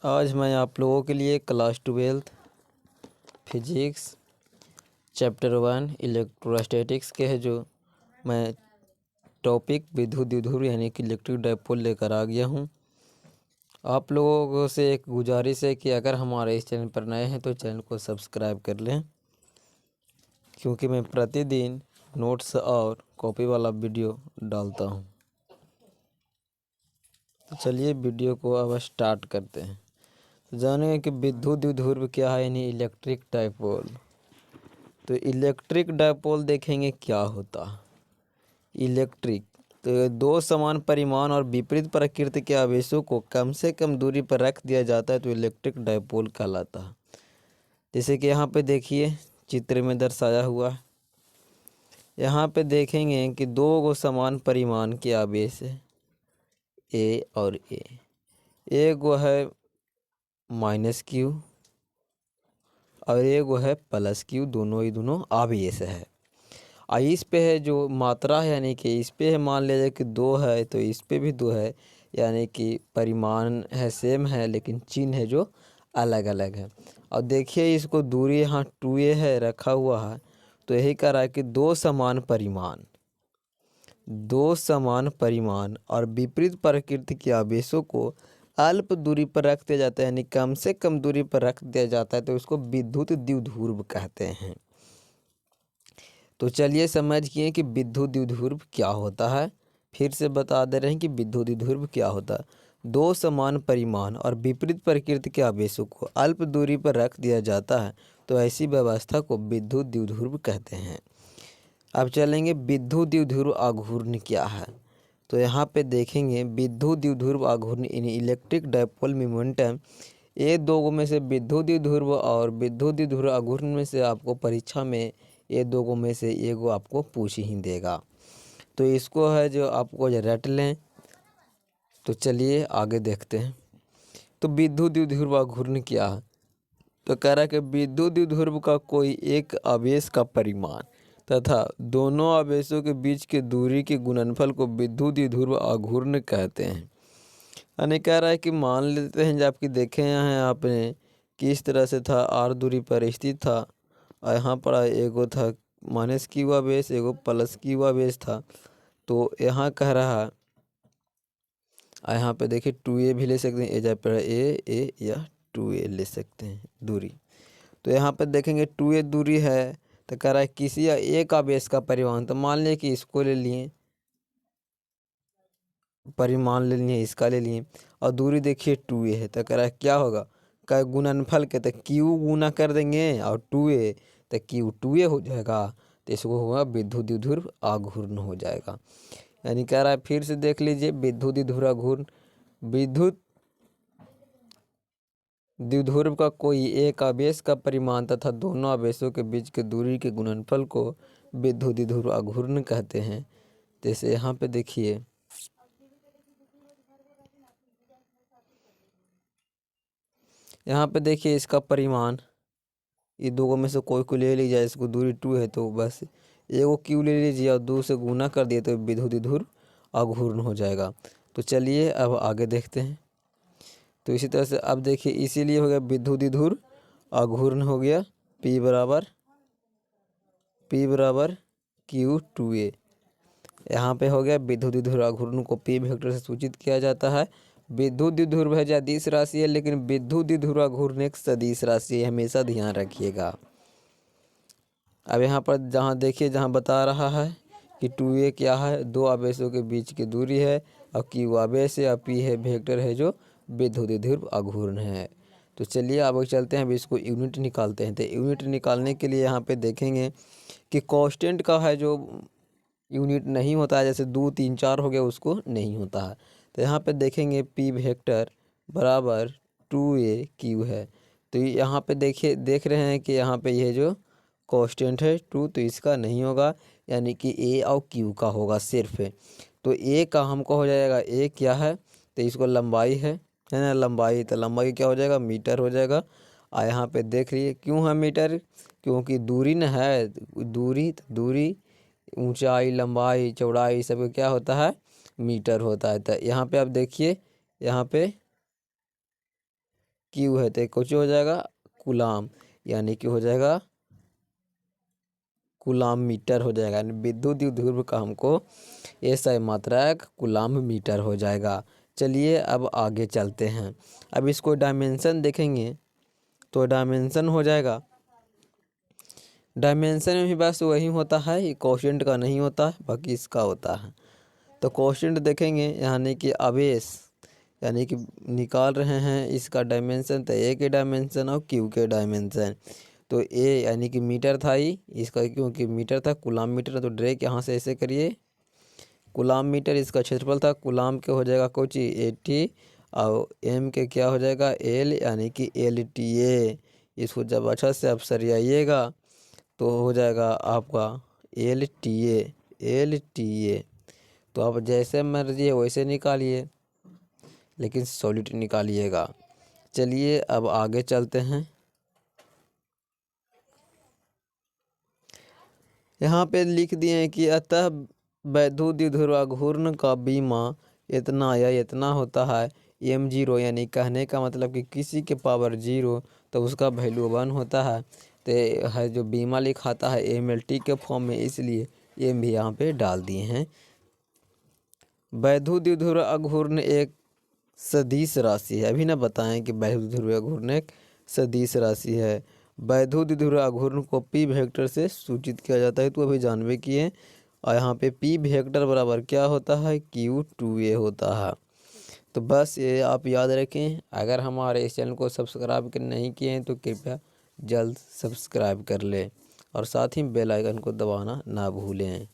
आज मैं आप लोगों के लिए क्लास 12 फिजिक्स चैप्टर 1 इलेक्ट्रोस्टैटिक्स के है जो मैं टॉपिक विद्युत द्विध्रुव यानी कि इलेक्ट्रिक डायपोल लेकर आ गया हूँ। आप लोगों से एक गुजारिश है कि अगर हमारे इस चैनल पर नए हैं तो चैनल को सब्सक्राइब कर लें, क्योंकि मैं प्रतिदिन नोट्स और कॉपी वाला वीडियो डालता हूँ। तो चलिए वीडियो को अब स्टार्ट करते हैं। जानेंगे कि विद्युत द्विध्रुव क्या है, यानी इलेक्ट्रिक डायपोल। तो इलेक्ट्रिक डायपोल देखेंगे क्या होता है। इलेक्ट्रिक तो दो समान परिमाण और विपरीत प्रकृति के आवेशों को कम से कम दूरी पर रख दिया जाता है तो इलेक्ट्रिक डायपोल कहलाता है। जैसे कि यहाँ पे देखिए चित्र में दर्शाया हुआ है। यहाँ पे देखेंगे कि दो समान परिमाण के आवेश है, ए और ए। एक वो है -q और एक वो है +q, दोनों आवेश है। और इस पे है जो मात्रा है, यानी कि इस पे है, मान लीजिए कि 2 है तो इस पे भी 2 है, यानी कि परिमाण है सेम है लेकिन चिन्ह है जो अलग अलग है। और देखिए इसको दूरी यहाँ 2a है रखा हुआ है, तो यही कह रहा है कि दो समान परिमाण और विपरीत प्रकृति के आवेशों को अल्प दूरी पर रख दिया जाता है, यानी कम से कम दूरी पर रख दिया जाता है, तो इसको विद्युत द्विध्रुव कहते हैं। तो चलिए समझिए कि विद्युत द्विध्रुव क्या होता है। फिर से बता दे रहे हैं कि विद्युत द्विध्रुव क्या होता है। दो समान परिमाण और विपरीत प्रकृति के आवेशों को अल्प दूरी पर रख दिया जाता है, तो ऐसी व्यवस्था को विद्युत द्विध्रुव कहते हैं। अब चलेंगे विद्युत द्विध्रुव आघूर्ण क्या है। तो यहाँ पे देखेंगे विद्युत द्विध्रुव आघूर्ण इन इलेक्ट्रिक डायपोल मोमेंटम, ये दो में से विद्युत द्विध्रुव और विद्युत द्विध्रुव आघूर्ण में से आपको परीक्षा में ये दो में से एगो आपको पूछ ही देगा, तो इसको है जो आपको रट लें। तो चलिए आगे देखते हैं। तो विद्युत द्विध्रुव आघूर्ण क्या है। तो कह रहा है कि विद्युत द्विध्रुव का कोई एक आवेश का परिमाण तथा दोनों आवेशों के बीच की दूरी के गुणनफल को विद्युत द्विध्रुव आघूर्ण कहते हैं। यानी कह रहा है कि मान लेते हैं जब आपकी देखे हैं आपने किस तरह से था, r दूरी पर स्थित था और यहाँ पर एगो था -q आवेश, एगो +q आवेश था। तो यहाँ कह रहा है, यहाँ पे देखिए 2a भी ले सकते हैं, ए पर ए या 2a ले सकते हैं दूरी। तो यहाँ पे देखेंगे 2a दूरी है, तो कह रहा है किसी एक आवेश का परिमाण, तो मान लिया कि इसको ले लिए, परिमाण ले लिए, इसका ले लिए, और दूरी देखिए 2a है, तो कह रहा है क्या होगा, का गुणनफल के, तो q गुना कर देंगे और 2a, तो q 2a हो जाएगा, तो इसको होगा विद्युत द्विध्रुव आघूर्ण हो जाएगा। यानी कह रहा है फिर से देख लीजिए विद्युत द्विध्रुव आघूर्ण, विद्युत द्विध्रुव का कोई एक आवेश का परिमाण तथा दोनों आवेशों के बीच के दूरी के गुणनफल को विद्युत द्विध्रुव आघूर्ण कहते हैं। जैसे यहाँ पे देखिए इसका परिमाण, ये दो में से कोई को ले लीजिए, इसको दूरी 2 है तो बस एगो क्यू ले लीजिए और 2 से गुना कर दिए तो विद्युत द्विध्रुव आघूर्ण हो जाएगा। तो चलिए अब आगे देखते हैं। तो इसी तरह से अब देखिए इसीलिए हो गया विद्युत द्विध्रुव आघूर्ण हो गया P बराबर Q2a। यहाँ पे हो गया विद्युत द्विध्रुव आघूर्ण को P वेक्टर से सूचित किया जाता है। विद्युत द्विध्रुव है अदिश राशि है, लेकिन विद्युत द्विध्रुव आघूर्ण एक सदिश राशि है, हमेशा ध्यान रखिएगा। अब यहाँ पर जहाँ देखिए जहाँ बता रहा है कि 2a क्या है, दो आवेशों के बीच की दूरी है, और Q आवेश है और P है वेक्टर है जो विद्युत द्विध्रुव आघूर्ण है। तो चलिए अब चलते हैं, अब इसको यूनिट निकालते हैं। तो यूनिट निकालने के लिए यहाँ पे देखेंगे कि कांस्टेंट का है जो यूनिट नहीं होता है, जैसे 2 3 4 हो गया उसको नहीं होता है। तो यहाँ पे देखेंगे P वेक्टर बराबर 2a है। तो यहाँ पे देखिए देख रहे हैं कि यहाँ पे ये जो कांस्टेंट है 2, तो इसका नहीं होगा, यानी कि a और q का होगा सिर्फ। तो a का हमको हो जाएगा, a क्या है, तो इसको लंबाई है ना, लंबाई, तो लंबाई क्या हो जाएगा, मीटर हो जाएगा। और यहाँ पे देख रही है क्यों है मीटर, क्योंकि दूरी न है, दूरी ऊंचाई लंबाई चौड़ाई सब क्या होता है, मीटर होता है। तो यहाँ पे आप देखिए यहाँ पे क्यू है तो कुछ हो जाएगा कूलाम, यानी कि हो जाएगा कूलाम मीटर हो जाएगा। यानी विद्युत द्विध्रुव का हमको एसआई मात्रक कूलाम मीटर हो जाएगा। चलिए अब आगे चलते हैं। अब इसको डायमेंशन देखेंगे तो डायमेंशन हो जाएगा, डायमेंशन में भी बस वही होता है, ये कोशेंट का नहीं होता है, बाकी इसका होता है। तो कोशेंट देखेंगे यानी कि आवेश, यानी कि निकाल रहे हैं इसका डायमेंशन, तो ए के डायमेंशन और क्यू के डायमेंशन। तो ए यानी कि मीटर था ही, इसका क्योंकि मीटर था, कूलाम मीटर, तो डायरेक्ट यहाँ से ऐसे करिए कूलाम मीटर, इसका क्षेत्रफल था कूलाम के हो जाएगा कोची 80 और एम के क्या हो जाएगा एल, यानी कि LTA। इसको जब अच्छा से आप सरियाइएगा तो हो जाएगा आपका LTA। तो आप जैसे मर्जी है वैसे निकालिए, लेकिन सॉलिड निकालिएगा। चलिए अब आगे चलते हैं। यहाँ पे लिख दिए हैं कि अतः वैद्युत द्विध्रुव घूर्ण का बीमा इतना या इतना होता है M0, यानी कहने का मतलब कि किसी के पावर 0 तो उसका वैल्यू 1 होता है। तो है जो बीमा लिखाता है MLT के फॉर्म में, इसलिए M भी यहाँ पे डाल दिए हैं। वैद्युत द्विध्रुव अघूर्ण एक सदिश राशि है, अभी ना बताएं कि वैद्युत द्विध्रुव अघूर्ण एक सदिश राशि है। वैद्युत द्विध्रुव अघूर्ण को P वेक्टर से सूचित किया जाता है, तो अभी जानबे किए। और यहाँ पे P वेक्टर बराबर क्या होता है Q2A होता है। तो बस ये आप याद रखें। अगर हमारे इस चैनल को सब्सक्राइब नहीं किए हैं तो कृपया जल्द सब्सक्राइब कर लें और साथ ही बेल आइकन को दबाना ना भूलें।